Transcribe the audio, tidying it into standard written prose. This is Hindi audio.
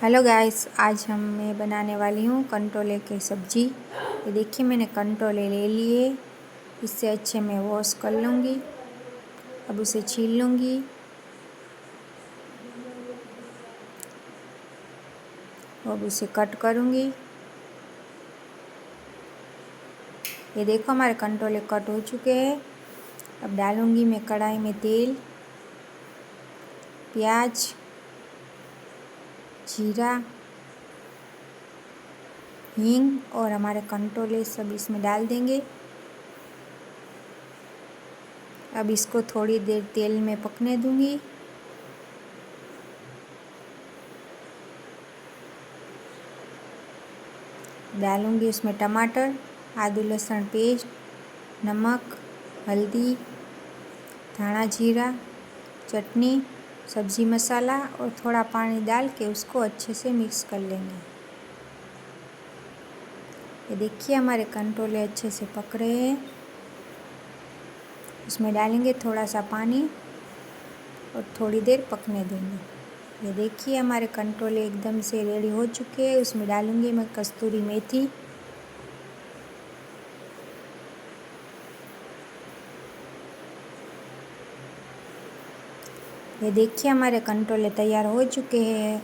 हेलो गाइस, आज मैं बनाने वाली हूँ कंटोले की सब्जी। ये देखिए, मैंने कंटोले ले लिए। इससे अच्छे मैं वॉश कर लूँगी। अब उसे छील लूँगी। अब उसे कट करूँगी। ये देखो, हमारे कंटोले कट हो चुके हैं। अब डालूँगी मैं कढ़ाई में तेल, प्याज, जीरा, हींग और हमारे कंटोले सब इसमें डाल देंगे। अब इसको थोड़ी देर तेल में पकने दूँगी। डालूँगी उसमें टमाटर, आदू लहसुन पेस्ट, नमक, हल्दी, धाना जीरा, चटनी, सब्ज़ी मसाला और थोड़ा पानी डाल के उसको अच्छे से मिक्स कर लेंगे। ये देखिए, हमारे कंटोले अच्छे से पक रहे हैं। इसमें डालेंगे थोड़ा सा पानी और थोड़ी देर पकने देंगे। ये देखिए, हमारे कंटोले एकदम से रेडी हो चुके हैं। उसमें डालूँगी मैं कस्तूरी मेथी। ये देखिए, हमारे कंटोले तैयार हो चुके हैं।